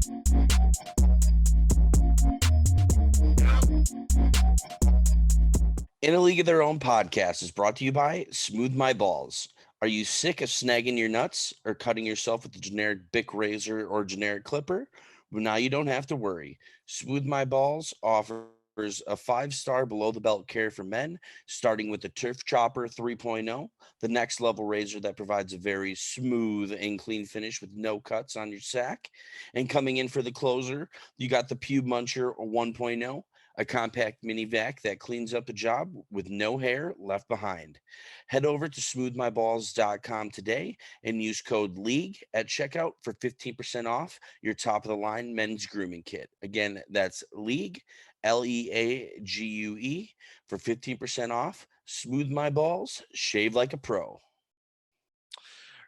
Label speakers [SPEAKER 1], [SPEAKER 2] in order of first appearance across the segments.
[SPEAKER 1] In a League of Their Own podcast is brought to you by Smooth My Balls. Are you sick of snagging your nuts or cutting yourself with a generic Bic razor or generic clipper? Well, now you don't have to worry. Smooth My Balls offers a 5-star below-the-belt care for men, starting with the Turf Chopper 3.0, the next level razor that provides a very smooth and clean finish with no cuts on your sack. And coming in for the closer, you got the Pube Muncher 1.0, a compact mini vac that cleans up a job with no hair left behind. Head over to smoothmyballs.com today and use code LEAGUE at checkout for 15% off your top of the line men's grooming kit. Again, that's LEAGUE, LEAGUE, for 15% off. Smooth My Balls, shave like a pro.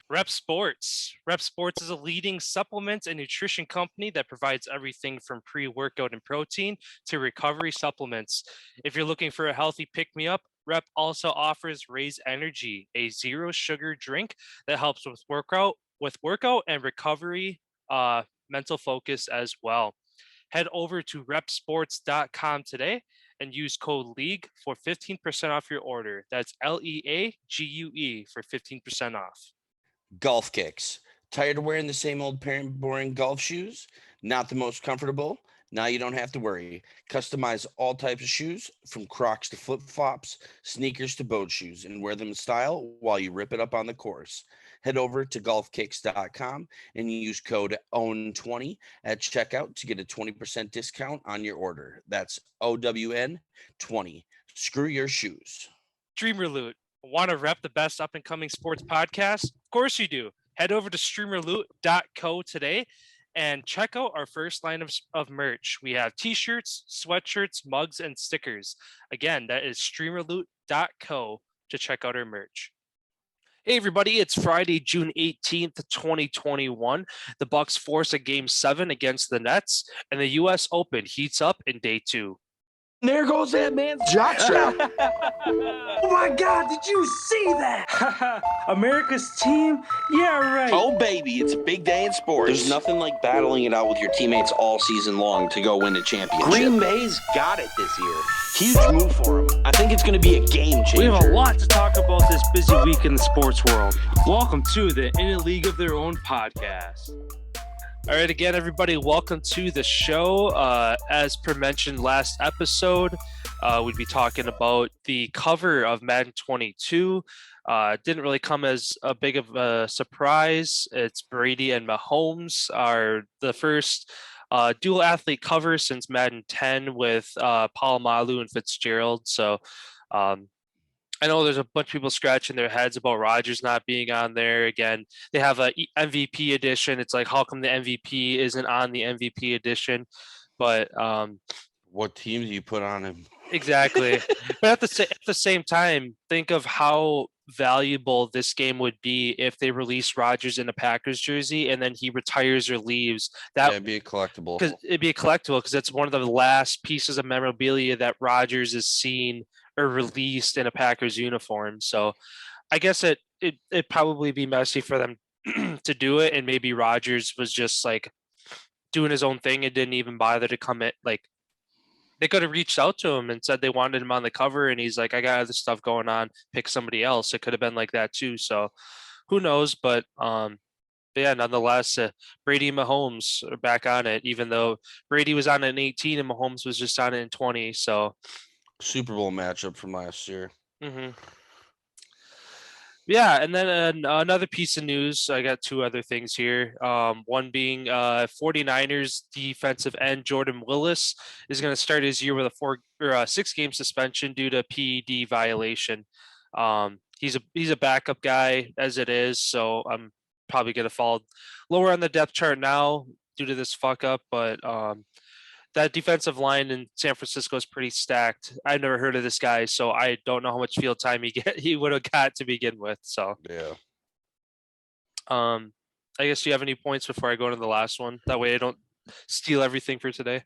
[SPEAKER 2] Rep Sports. Rep Sports is a leading supplements and nutrition company that provides everything from pre-workout and protein to recovery supplements. If you're looking for a healthy pick-me-up, Rep also offers Raise Energy, a zero sugar drink that helps with workout and recovery, mental focus as well. Head over to repsports.com today and use code LEAGUE for 15% off your order. That's LEAGUE for 15% off.
[SPEAKER 1] Golf kicks. Tired of wearing the same old boring golf shoes? Not the most comfortable? Now you don't have to worry. Customize all types of shoes, from Crocs to flip-flops, sneakers to boat shoes, and wear them in style while you rip it up on the course. Head over to golfkicks.com and use code OWN20 at checkout to get a 20% discount on your order. That's OWN20. Screw your shoes.
[SPEAKER 2] Streamer Loot. Want to rep the best up-and-coming sports podcast? Of course you do. Head over to streamerloot.co today and check out our first line of merch. We have t-shirts, sweatshirts, mugs, and stickers. Again, that is streamerloot.co to check out our merch. Hey everybody, it's Friday, June 18th, 2021. The Bucks force a Game 7 against the Nets, and the U.S. Open heats up in Day 2.
[SPEAKER 3] There goes that man's jockstrap. Oh my God, did you see that? America's team? Yeah, right.
[SPEAKER 1] Oh, baby, it's a big day in sports. There's nothing like battling it out with your teammates all season long to go win a championship.
[SPEAKER 3] Green Bay's got it this year.
[SPEAKER 1] Huge move for them. I think it's going to be a game changer.
[SPEAKER 3] We have a lot to talk about this busy week in the sports world. Welcome to the In a League of Their Own podcast.
[SPEAKER 2] All right, again, everybody, welcome to the show. As per mentioned last episode, we'd be talking about the cover of Madden 22. Didn't really come as a big of a surprise. It's Brady and Mahomes are the first dual athlete cover since Madden 10 with Polamalu and Fitzgerald. So I know there's a bunch of people scratching their heads about Rodgers not being on there. Again, they have a MVP edition. It's like, how come the MVP isn't on the MVP edition? But
[SPEAKER 1] what team do you put on him?
[SPEAKER 2] Exactly. But at the same time, think of how valuable this game would be if they release Rodgers in a Packers jersey and then he retires or leaves.
[SPEAKER 1] That'd be a collectible.
[SPEAKER 2] Because it'd be a collectible because it's one of the last pieces of memorabilia that Rodgers is seen or released in a Packers uniform. So I guess it'd probably be messy for them to do it. And maybe Rodgers was just like doing his own thing and didn't even bother to come in. Like, they could have reached out to him and said they wanted him on the cover, and he's like, I got other stuff going on, pick somebody else. It could have been like that too. So who knows? But yeah, nonetheless, Brady and Mahomes are back on it, even though Brady was on it in 18 and Mahomes was just on it in 20. So
[SPEAKER 1] Super Bowl matchup from last year.
[SPEAKER 2] Mm-hmm. Yeah, and then another piece of news. I got two other things here. One being 49ers defensive end Jordan Willis is going to start his year with a 6-game suspension due to PED violation. He's a backup guy as it is, so I'm probably going to fall lower on the depth chart now due to this fuck up. But that defensive line in San Francisco is pretty stacked. I've never heard of this guy, so I don't know how much field time he would have got to begin with. So
[SPEAKER 1] yeah.
[SPEAKER 2] I guess you have any points before I go into the last one? That way I don't steal everything for today.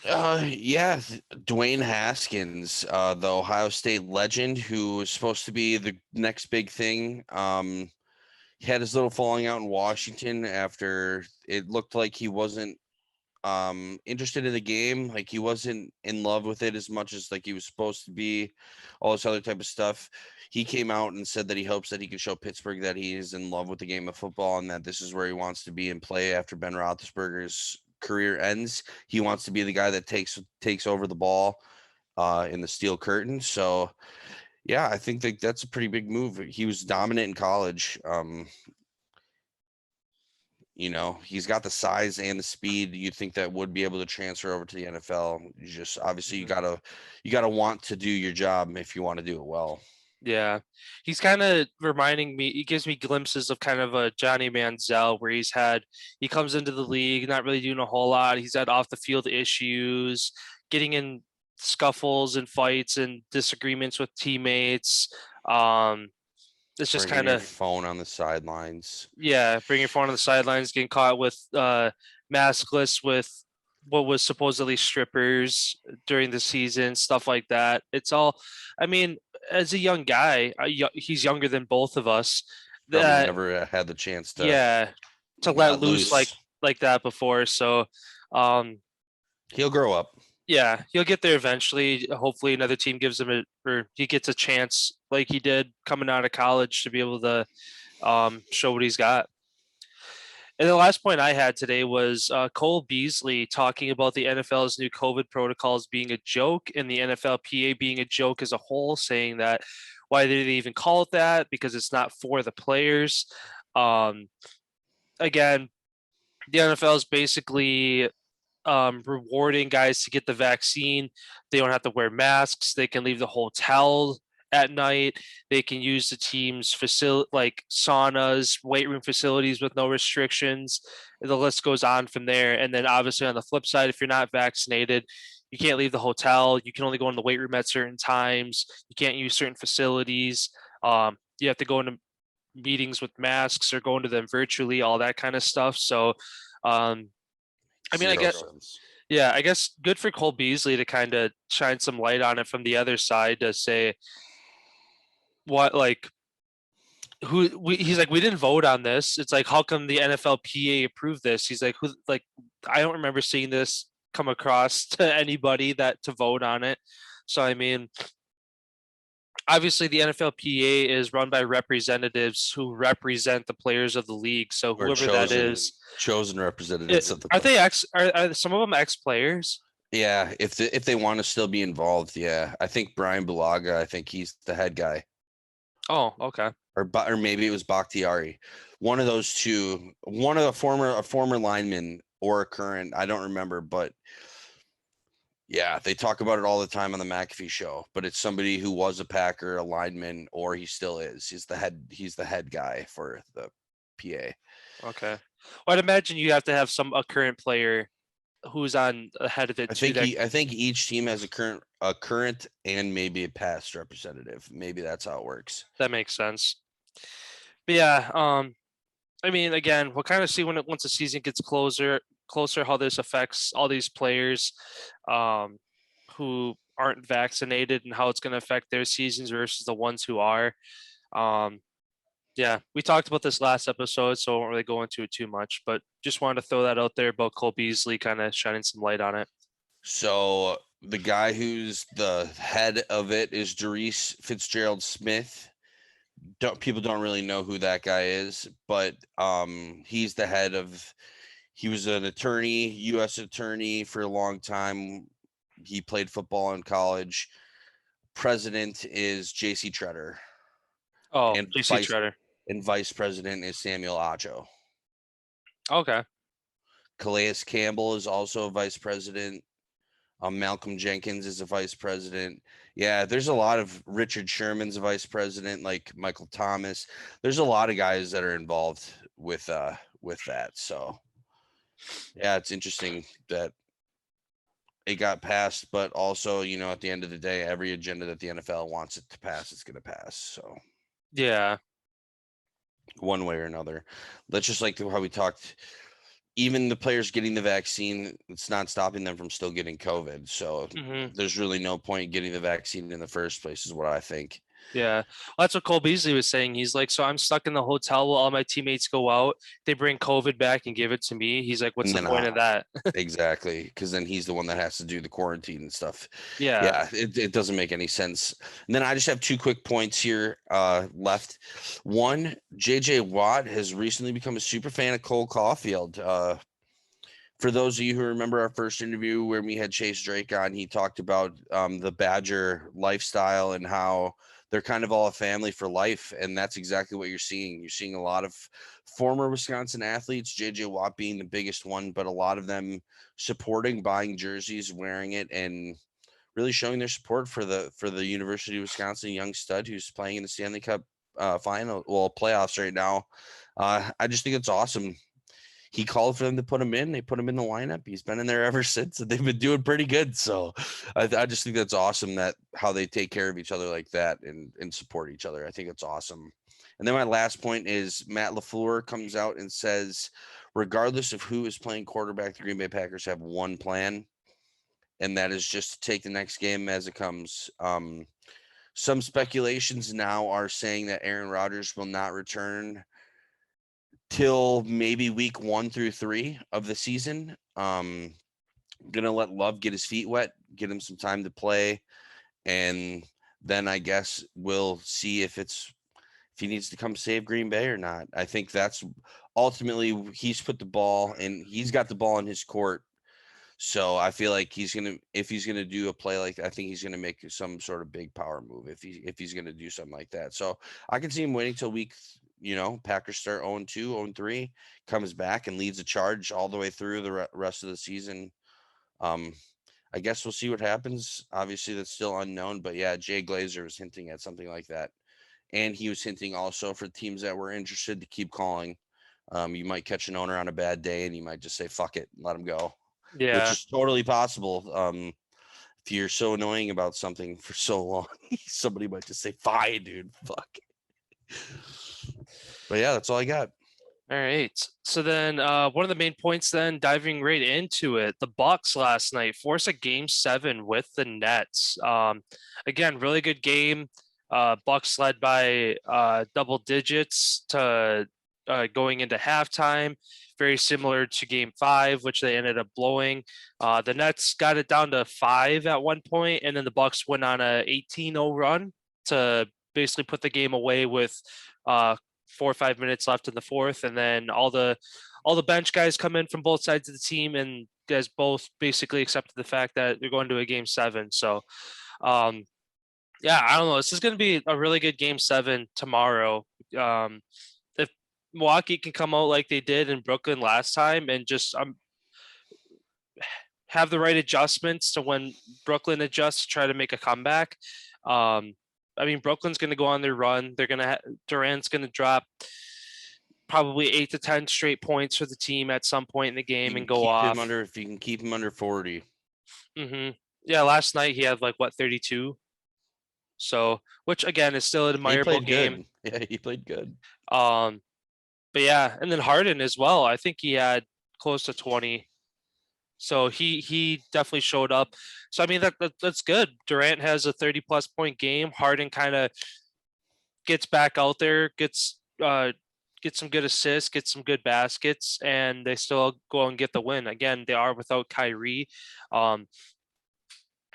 [SPEAKER 1] Yeah, Dwayne Haskins, the Ohio State legend, who was supposed to be the next big thing. He had his little falling out in Washington after it looked like he wasn't interested in the game. Like he wasn't in love with it as much as like he was supposed to be, all this other type of stuff. He came out and said that he hopes that he can show Pittsburgh that he is in love with the game of football and that this is where he wants to be and play after Ben Roethlisberger's career ends. He wants to be the guy that takes over the ball in the steel curtain. So yeah, I think that that's a pretty big move. He was dominant in college. He's got the size and the speed you think that would be able to transfer over to the NFL. You just obviously you gotta want to do your job if you want to do it well.
[SPEAKER 2] Yeah, he's kind of reminding me. He gives me glimpses of kind of a Johnny Manziel, where he comes into the league not really doing a whole lot. He's had off the field issues, getting in scuffles and fights and disagreements with teammates. It's just
[SPEAKER 1] Bringing
[SPEAKER 2] kind
[SPEAKER 1] your
[SPEAKER 2] of
[SPEAKER 1] phone on the sidelines.
[SPEAKER 2] bringing your phone on the sidelines, getting caught with maskless with what was supposedly strippers during the season, stuff like that. It's all, I mean, as a young guy, he's younger than both of us.
[SPEAKER 1] Probably
[SPEAKER 2] That
[SPEAKER 1] never had the chance to
[SPEAKER 2] to let
[SPEAKER 1] let
[SPEAKER 2] loose
[SPEAKER 1] loose.
[SPEAKER 2] like that before. So,
[SPEAKER 1] He'll grow up.
[SPEAKER 2] yeah, he'll get there eventually. Hopefully, another team gives him or he gets a chance like he did coming out of college to be able to show what he's got. And the last point I had today was Cole Beasley talking about the NFL's new COVID protocols being a joke and the NFLPA being a joke as a whole, saying that why did they even call it that? Because it's not for the players. Again, the NFL is basically rewarding guys to get the vaccine. They don't have to wear masks. They can leave the hotel at night. They can use the team's facility like saunas, weight room facilities with no restrictions. The list goes on from there. And then obviously on the flip side, if you're not vaccinated, you can't leave the hotel. You can only go in the weight room at certain times. You can't use certain facilities. You have to go into meetings with masks or go into them virtually, all that kind of stuff. So, I mean, I
[SPEAKER 1] Zero
[SPEAKER 2] guess,
[SPEAKER 1] sense.
[SPEAKER 2] yeah, I guess good for Cole Beasley to kind of shine some light on it from the other side to say what, like, he's like, we didn't vote on this. It's like, how come the NFLPA approved this? He's like, I don't remember seeing this come across to anybody that to vote on it. So, I mean, obviously the NFLPA is run by representatives who represent the players of the league. So
[SPEAKER 1] Or
[SPEAKER 2] whoever that is,
[SPEAKER 1] chosen representatives of the
[SPEAKER 2] are they are some of them ex players?
[SPEAKER 1] Yeah, if they want to still be involved, yeah. I think Brian Bulaga, I think he's the head guy.
[SPEAKER 2] Oh, okay.
[SPEAKER 1] Or maybe it was Bakhtiari. One of those two, a former lineman or a current, I don't remember, but yeah, they talk about it all the time on the McAfee show, but it's somebody who was a Packer, a lineman, or he still is. He's the head guy for the PA.
[SPEAKER 2] Okay. Well, I'd imagine you have to have a current player who's on ahead of it too.
[SPEAKER 1] I think each team has a current and maybe a past representative. Maybe that's how it works.
[SPEAKER 2] That makes sense. But yeah, I mean, again, we'll kind of see once the season gets closer how this affects all these players who aren't vaccinated and how it's going to affect their seasons versus the ones who are. Yeah, we talked about this last episode, so I won't really go into it too much, but just wanted to throw that out there about Cole Beasley kind of shining some light on it.
[SPEAKER 1] So the guy who's the head of it is Doris Fitzgerald Smith. People don't really know who that guy is, but he's the head of. He was an attorney, U.S. attorney for a long time. He played football in college. President is J.C. Treader.
[SPEAKER 2] Oh, J.C. Treader.
[SPEAKER 1] And vice president is Samuel Acho.
[SPEAKER 2] Okay.
[SPEAKER 1] Calais Campbell is also a vice president. Malcolm Jenkins is a vice president. Yeah, there's a lot of Richard Sherman's a vice president, like Michael Thomas. There's a lot of guys that are involved with that. So yeah, it's interesting that it got passed, but also, at the end of the day, every agenda that the NFL wants it to pass, it's going to pass. So
[SPEAKER 2] yeah,
[SPEAKER 1] one way or another. That's just like how we talked. Even the players getting the vaccine, it's not stopping them from still getting COVID. So there's really no point getting the vaccine in the first place, is what I think.
[SPEAKER 2] Yeah, well, that's what Cole Beasley was saying. He's like, so I'm stuck in the hotel while all my teammates go out. They bring COVID back and give it to me. He's like, what's
[SPEAKER 1] And
[SPEAKER 2] the
[SPEAKER 1] then
[SPEAKER 2] point of that?
[SPEAKER 1] exactly, because then he's the one that has to do the quarantine and stuff.
[SPEAKER 2] Yeah.
[SPEAKER 1] Yeah, it doesn't make any sense. And then I just have 2 quick points here left. One, JJ Watt has recently become a super fan of Cole Caulfield. For those of you who remember our first interview where we had Chase Drake on, he talked about the Badger lifestyle and how they're kind of all a family for life. And that's exactly what you're seeing. You're seeing a lot of former Wisconsin athletes, JJ Watt being the biggest one, but a lot of them supporting, buying jerseys, wearing it, and really showing their support for the University of Wisconsin young stud who's playing in the Stanley Cup playoffs right now. I just think it's awesome. He called for them to put him in. They put him in the lineup. He's been in there ever since, and they've been doing pretty good. So I just think that's awesome that how they take care of each other like that and support each other. I think it's awesome. And then my last point is Matt LaFleur comes out and says, regardless of who is playing quarterback, the Green Bay Packers have one plan, and that is just to take the next game as it comes. Some speculations now are saying that Aaron Rodgers will not return till maybe week 1 through 3 of the season. Gonna let Love get his feet wet, get him some time to play, and then I guess we'll see if he needs to come save Green Bay or not. I think that's ultimately he's put the ball and he's got the ball in his court. So I feel like if he's gonna do a play like that, I think he's gonna make some sort of big power move if he's gonna do something like that. So I can see him waiting till week, Packers start 0-2, 0-3, comes back and leads a charge all the way through the rest of the season. I guess we'll see what happens. Obviously, that's still unknown, but yeah, Jay Glazer was hinting at something like that, and he was hinting also for teams that were interested to keep calling. You might catch an owner on a bad day, and you might just say "fuck it," and let him go, which
[SPEAKER 2] Yeah.
[SPEAKER 1] is totally possible. If you're so annoying about something for so long, somebody might just say, "Fine, dude, fuck." But yeah, that's all I got.
[SPEAKER 2] All right. So then one of the main points then diving right into it, the Bucks last night force a game 7 with the Nets. Again, really good game. Bucks led by double digits to going into halftime, very similar to game 5, which they ended up blowing. The Nets got it down to 5 at one point, and then the Bucks went on a 18-0 run to basically put the game away with 4 or 5 minutes left in the fourth, and then all the bench guys come in from both sides of the team, and guys both basically accepted the fact that they're going to a game 7. So, yeah, I don't know. This is going to be a really good game 7 tomorrow. If Milwaukee can come out like they did in Brooklyn last time and just have the right adjustments to when Brooklyn adjusts to try to make a comeback. I mean, Brooklyn's going to go on their run. They're going to Durant's going to drop probably 8 to 10 straight points for the team at some point in the game and go off.
[SPEAKER 1] If you can keep him under 40.
[SPEAKER 2] Yeah, last night he had 32. So, which again is still an admirable game.
[SPEAKER 1] Good. Yeah, he played good.
[SPEAKER 2] But yeah, and then Harden as well. I think he had close to 20. So he definitely showed up. So I mean that's good. Durant has a 30+ point game. Harden kind of gets back out there, gets some good assists, gets some good baskets, and they still go and get the win. Again, they are without Kyrie.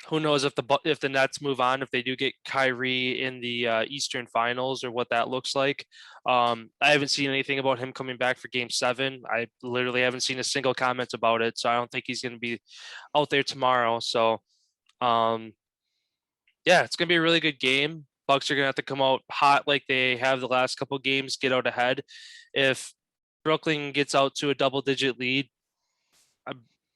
[SPEAKER 2] Who knows if the Nets move on, if they do get Kyrie in the Eastern Finals or what that looks like. I haven't seen anything about him coming back for Game 7. I literally haven't seen a single comment about it, so I don't think he's going to be out there tomorrow. So, yeah, it's going to be a really good game. Bucks are going to have to come out hot like they have the last couple games, get out ahead. If Brooklyn gets out to a double-digit lead,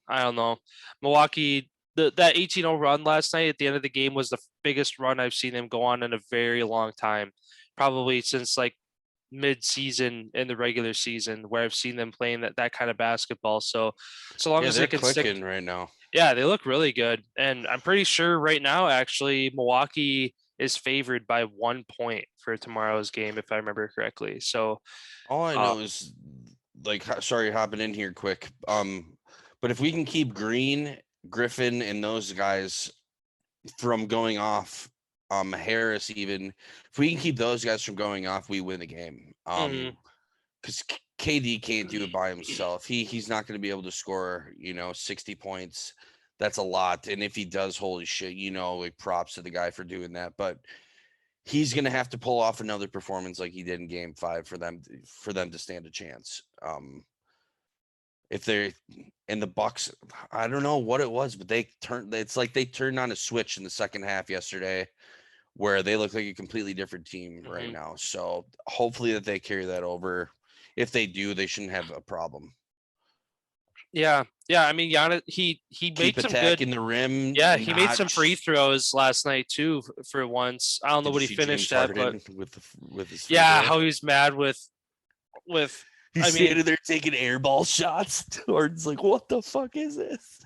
[SPEAKER 2] I don't know. Milwaukee, that 18-0 run last night at the end of the game was the biggest run I've seen them go on in a very long time, probably since mid-season in the regular season, where I've seen them playing that kind of basketball. So long as they can
[SPEAKER 1] stick right now.
[SPEAKER 2] Yeah, they look really good, and I'm pretty sure right now actually Milwaukee is favored by 1 point for tomorrow's game, if I remember correctly. So
[SPEAKER 1] all I know is sorry, hopping in here quick. But if we can keep Green, Griffin, and those guys from going off Harris, even if we can keep those guys from going off, we win the game.
[SPEAKER 2] Mhm.
[SPEAKER 1] Because KD can't do it by himself. He's not going to be able to score, 60 points. That's a lot. And if he does, holy shit, like props to the guy for doing that. But he's going to have to pull off another performance like he did in Game 5 for them to stand a chance. If they're in the Bucks, I don't know what it was, but it's like they turned on a switch in the second half yesterday where they look like a completely different team right
[SPEAKER 2] Mhm.
[SPEAKER 1] now. So hopefully that they carry that over. If they do, they shouldn't have a problem.
[SPEAKER 2] Yeah. I mean, Giannis, he
[SPEAKER 1] Keep
[SPEAKER 2] made some good.
[SPEAKER 1] attacking the rim.
[SPEAKER 2] Yeah, he made some free throws last night too. For once, I don't know
[SPEAKER 1] Did you
[SPEAKER 2] what he
[SPEAKER 1] see James
[SPEAKER 2] finished at, but
[SPEAKER 1] Harden with his free
[SPEAKER 2] yeah,
[SPEAKER 1] throw?
[SPEAKER 2] how he was mad with.
[SPEAKER 1] He's
[SPEAKER 2] I mean,
[SPEAKER 1] standing there taking air ball shots. Jordan's like, what the fuck is this?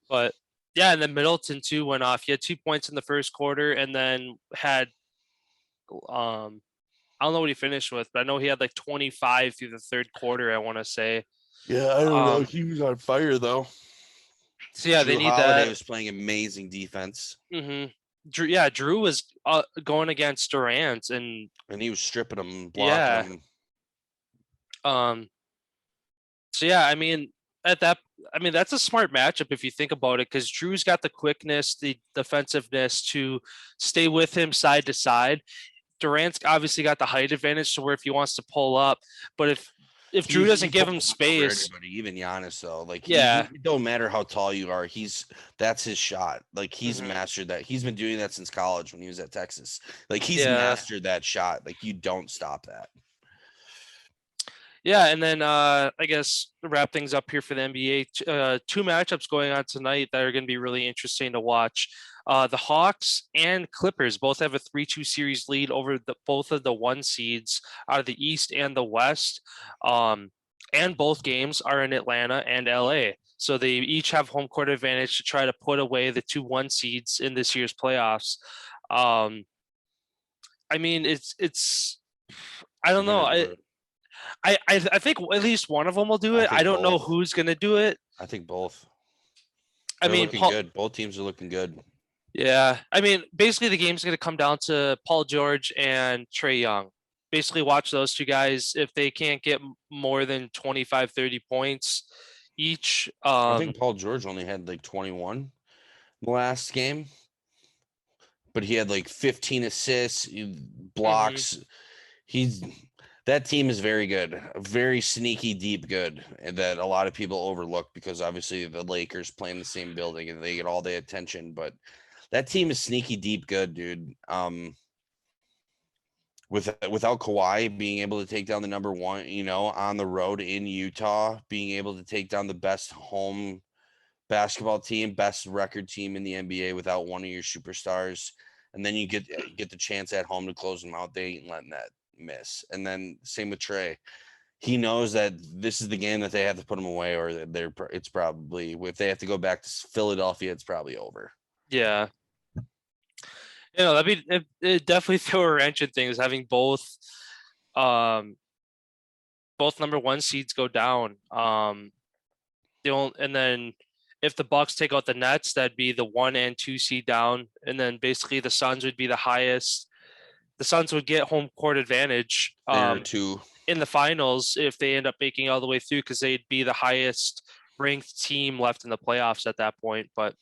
[SPEAKER 2] but yeah, and then Middleton too went off. He had 2 points in the first quarter, and then had I don't know what he finished with, but I know he had like 25 through the third quarter. I want to say.
[SPEAKER 1] Yeah, I don't know. He was on fire though.
[SPEAKER 2] So yeah, they
[SPEAKER 1] Drew
[SPEAKER 2] need
[SPEAKER 1] Holiday
[SPEAKER 2] that.
[SPEAKER 1] was playing amazing defense.
[SPEAKER 2] Drew was going against Durant, and
[SPEAKER 1] he was stripping him,
[SPEAKER 2] yeah.
[SPEAKER 1] blocking him.
[SPEAKER 2] So yeah, I mean, that's a smart matchup if you think about it, because Drew's got the quickness, the defensiveness to stay with him side to side. Durant's obviously got the height advantage, so where if he wants to pull up, but if Drew doesn't give him
[SPEAKER 1] pulls up over
[SPEAKER 2] space,
[SPEAKER 1] everybody, even Giannis though, like
[SPEAKER 2] yeah,
[SPEAKER 1] it don't matter how tall you are, that's his shot. Like he's
[SPEAKER 2] Mhm.
[SPEAKER 1] mastered that. He's been doing that since college when he was at Texas. Like he's
[SPEAKER 2] Yeah.
[SPEAKER 1] mastered that shot. Like you don't stop that.
[SPEAKER 2] Yeah, and then I guess to wrap things up here for the NBA, two matchups going on tonight that are going to be really interesting to watch. The Hawks and Clippers both have a 3-2 series lead over both of the 1 seeds out of the East and the West. And both games are in Atlanta and LA. So they each have home court advantage to try to put away the 2-1 seeds in this year's playoffs. I mean, it's I don't know. I think at least one of them will do it. I don't know who's going to do it.
[SPEAKER 1] I think both.
[SPEAKER 2] They're
[SPEAKER 1] looking good. Both teams are looking good.
[SPEAKER 2] Yeah. I mean, basically the game's going to come down to Paul George and Trae Young. Basically watch those two guys. If they can't get more than 25, 30 points each.
[SPEAKER 1] I think Paul George only had like 21 the last game, but he had like 15 assists, blocks. That team is very good, very sneaky, deep good, and that a lot of people overlook because obviously the Lakers play in the same building and they get all the attention. But that team is sneaky, deep good, dude. Without Kawhi being able to take down the number 1, on the road in Utah, being able to take down the best home basketball team, best record team in the NBA without one of your superstars, and then you get the chance at home to close them out. They ain't letting that miss. And then same with Trae. He knows that this is the game that they have to put him away, or it's probably, if they have to go back to Philadelphia, it's probably over.
[SPEAKER 2] Yeah. It definitely throw a wrench in things, having both number 1 seeds go down. And then if the Bucks take out the Nets, that'd be the 1 and 2 seed down, and then basically the Suns would be the highest. The Suns would get home court advantage in the finals if they end up making it all the way through, because they'd be the highest ranked team left in the playoffs at that point. But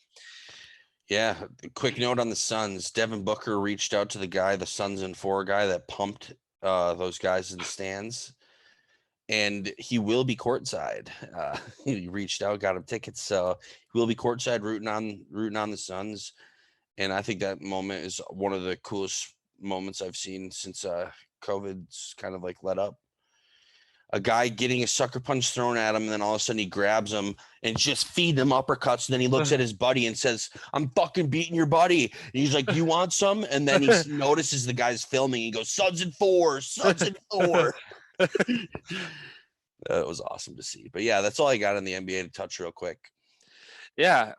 [SPEAKER 1] yeah, quick note on the Suns. Devin Booker reached out to the Suns and 4 guy that pumped those guys in the stands, and he will be courtside. He reached out, got him tickets, so he will be courtside rooting on the Suns. And I think that moment is one of the coolest moments I've seen since COVID's kind of like let up. A guy getting a sucker punch thrown at him, and then all of a sudden he grabs him and just feed him uppercuts. And then he looks at his buddy and says, "I'm fucking beating your buddy." And he's like, "You want some?" And then he notices the guy's filming. He goes, "Suns and 4, Suns and 4." That was awesome to see. But yeah, that's all I got on the NBA to touch real quick.
[SPEAKER 2] Yeah.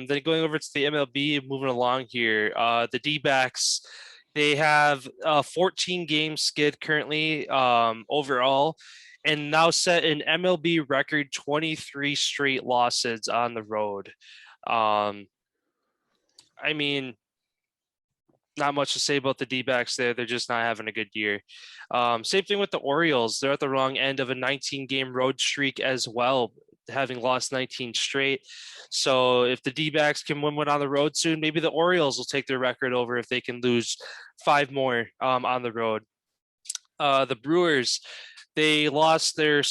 [SPEAKER 2] Then going over to the MLB, moving along here. The D-backs, they have a 14 game skid currently overall, and now set an MLB record 23 straight losses on the road. I mean, not much to say about the D-backs there. They're just not having a good year. Same thing with the Orioles. They're at the wrong end of a 19-game road streak as well, having lost 19 straight. So if the D-backs can win one on the road soon, maybe the Orioles will take their record over if they can lose 5 more on the road. The Brewers, they lost their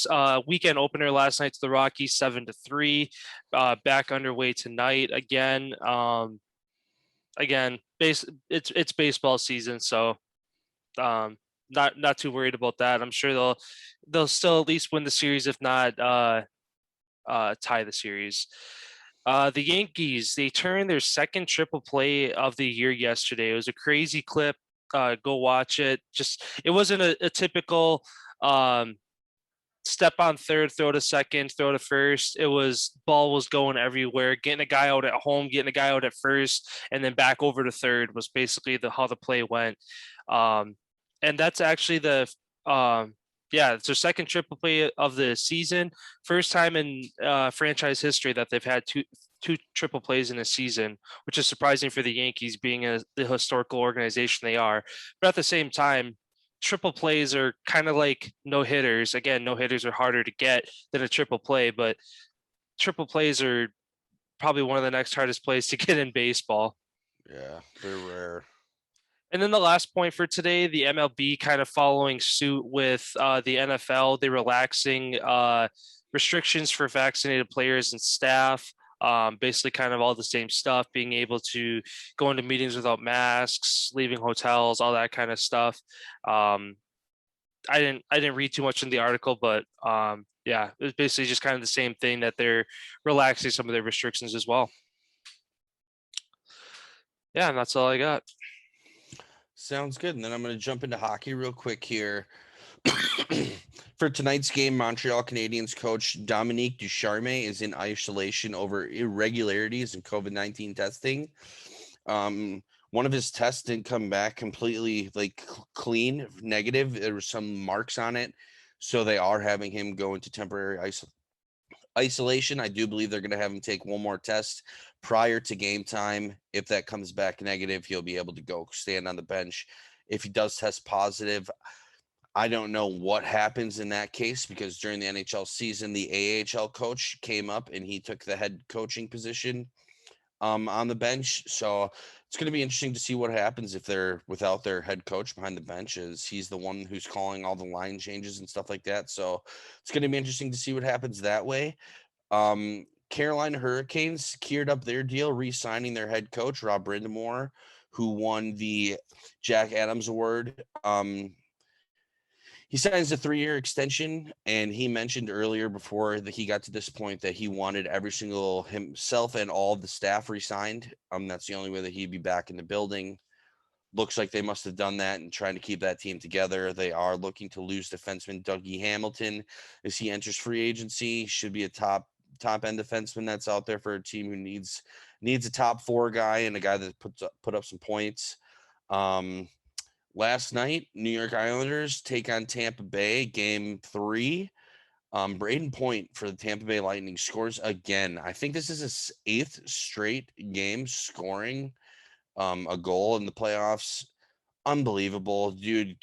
[SPEAKER 2] weekend opener last night to the Rockies 7-3. Back underway tonight again. It's baseball season, so not too worried about that. I'm sure they'll still at least win the series, if not tie the series. The Yankees, they turned their second triple play of the year yesterday. It was a crazy clip. Go watch it. Just it wasn't a typical step on third, throw to second, throw to first. It was ball was going everywhere, getting a guy out at home, getting a guy out at first, and then back over to third was basically how the play went. And that's actually it's their second triple play of the season. First time in franchise history that they've had two triple plays in a season, which is surprising for the Yankees, being the historical organization they are. But at the same time, triple plays are kind of like no hitters. Again, no hitters are harder to get than a triple play, but triple plays are probably one of the next hardest plays to get in baseball.
[SPEAKER 1] Yeah, they're rare.
[SPEAKER 2] And then the last point for today, the MLB kind of following suit with the NFL. They're relaxing restrictions for vaccinated players and staff. Basically kind of all the same stuff, being able to go into meetings without masks, leaving hotels, all that kind of stuff. I didn't read too much in the article, but it was basically just kind of the same thing, that they're relaxing some of their restrictions as well. Yeah, and that's all I got.
[SPEAKER 1] Sounds good. And then I'm going to jump into hockey real quick here. For tonight's game, Montreal Canadiens coach Dominique Ducharme is in isolation over irregularities in COVID-19 testing. One of his tests didn't come back completely clean, negative. There were some marks on it, so they are having him go into temporary isolation. I do believe they're going to have him take one more test prior to game time. If that comes back negative, he'll be able to go stand on the bench. If he does test positive, I don't know what happens in that case, because during the NHL season, the AHL coach came up and he took the head coaching position on the bench. So it's going to be interesting to see what happens if they're without their head coach behind the bench, as he's the one who's calling all the line changes and stuff like that. So it's going to be interesting to see what happens that way. Carolina Hurricanes secured up their deal, re-signing their head coach, Rob Brindamore, who won the Jack Adams Award. He signs a 3-year extension, and he mentioned earlier before that he got to this point that he wanted every single himself and all of the staff re-signed. That's the only way that he'd be back in the building. Looks like they must have done that and trying to keep that team together. They are looking to lose defenseman Dougie Hamilton as he enters free agency. Should be a top end defenseman that's out there for a team who needs a top 4 guy and a guy that put up some points. Last night, New York Islanders take on Tampa Bay, game 3. Braden Point for the Tampa Bay Lightning scores again. I think this is his 8th straight game scoring a goal in the playoffs. Unbelievable. Dude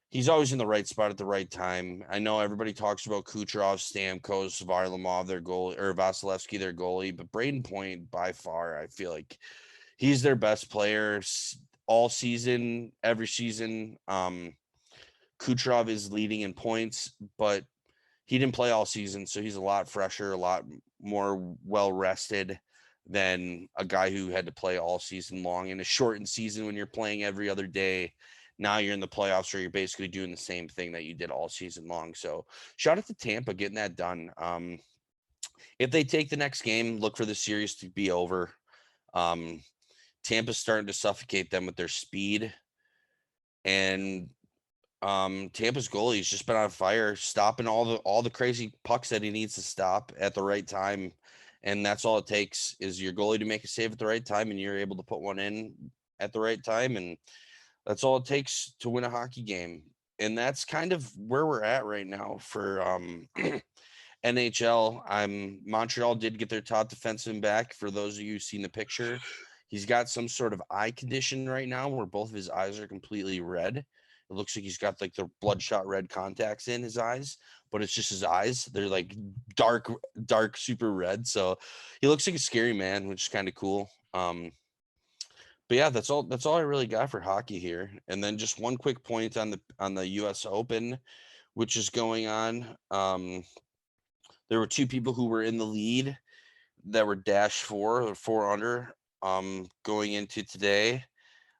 [SPEAKER 1] he's always in the right spot at the right time. I know everybody talks about Kucherov, Stamkos, Varlamov, their goalie, or Vasilevsky, their goalie, but Braden Point, by far, I feel like he's their best player all season, every season. Kucherov is leading in points, but he didn't play all season, so he's a lot fresher, a lot more well-rested than a guy who had to play all season long in a shortened season. When you're playing every other day, now you're in the playoffs, or you're basically doing the same thing that you did all season long. So shout out to Tampa getting that done. If they take the next game, look for the series to be over. Tampa's starting to suffocate them with their speed, and Tampa's goalie's just been on fire, stopping all the crazy pucks that he needs to stop at the right time. And that's all it takes, is your goalie to make a save at the right time, and you're able to put one in at the right time. And that's all it takes to win a hockey game. And that's kind of where we're at right now for NHL. Montreal did get their top defenseman back. For those of you who've seen the picture, He's got some sort of eye condition right now where both of his eyes are completely red. It looks like he's got like the bloodshot red contacts in his eyes, but it's just his eyes. They're like dark, super red. So he looks like a scary man, which is kind of cool. But yeah, that's all I really got for hockey here. And then just one quick point on the US Open, which is going on. There were two people who were in the lead that were -4 or 4 under going into today.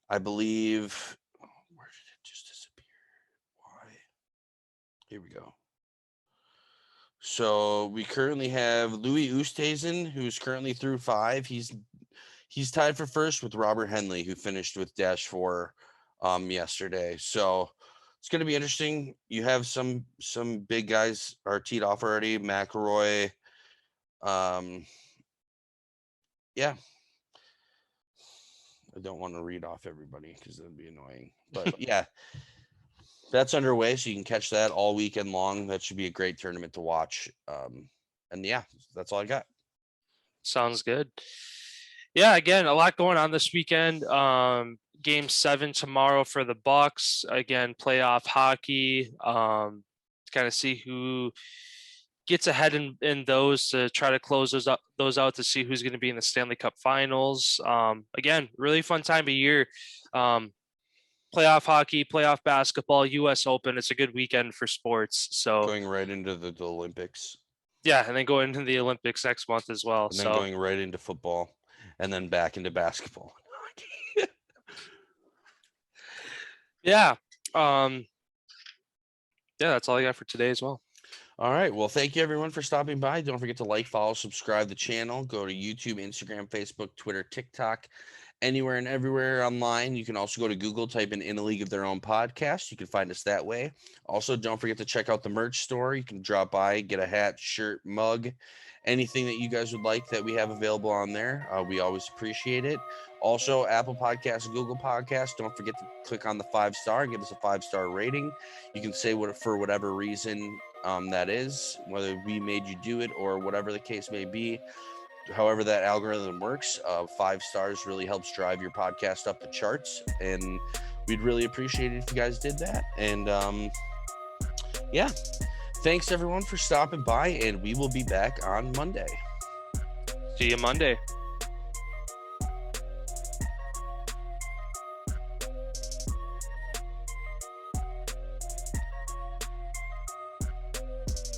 [SPEAKER 1] I believe, where did it just disappear? Why? Here we go. So we currently have Louis Oosthuizen, who's currently through 5. He's tied for first with Robert Henley, who finished with -4 yesterday. So it's going to be interesting. You have some big guys are teed off already. McIlroy. Yeah. I don't want to read off everybody because that'd be annoying. But yeah, that's underway. So you can catch that all weekend long. That should be a great tournament to watch. And yeah, that's all I got.
[SPEAKER 2] Sounds good. Yeah, again, a lot going on this weekend. Game 7 tomorrow for the Bucks. Again, playoff hockey. To kind of see who gets ahead in those, to try to close those out to see who's going to be in the Stanley Cup Finals. Again, really fun time of year. Playoff hockey, playoff basketball, US Open. It's a good weekend for sports. So
[SPEAKER 1] going right into the Olympics.
[SPEAKER 2] Yeah, and then going into the Olympics next month as well.
[SPEAKER 1] And then going right into football, and then back into basketball.
[SPEAKER 2] Yeah. Yeah, that's all I got for today as well.
[SPEAKER 1] All right. Well, thank you everyone for stopping by. Don't forget to like, follow, subscribe the channel. Go to YouTube, Instagram, Facebook, Twitter, TikTok, anywhere and everywhere online. You can also go to Google, type in a League of Their Own podcast. You can find us that way. Also, don't forget to check out the merch store. You can drop by, get a hat, shirt, mug, anything that you guys would like that we have available on there. We always appreciate it. Also, Apple Podcasts, Google Podcasts. Don't forget to click on the 5-star and give us a 5-star rating. You can say what for whatever reason that is, whether we made you do it or whatever the case may be. However that algorithm works, 5 stars really helps drive your podcast up the charts, and we'd really appreciate it if you guys did that. And yeah, thanks everyone for stopping by, and we will be back on Monday.
[SPEAKER 2] See you Monday.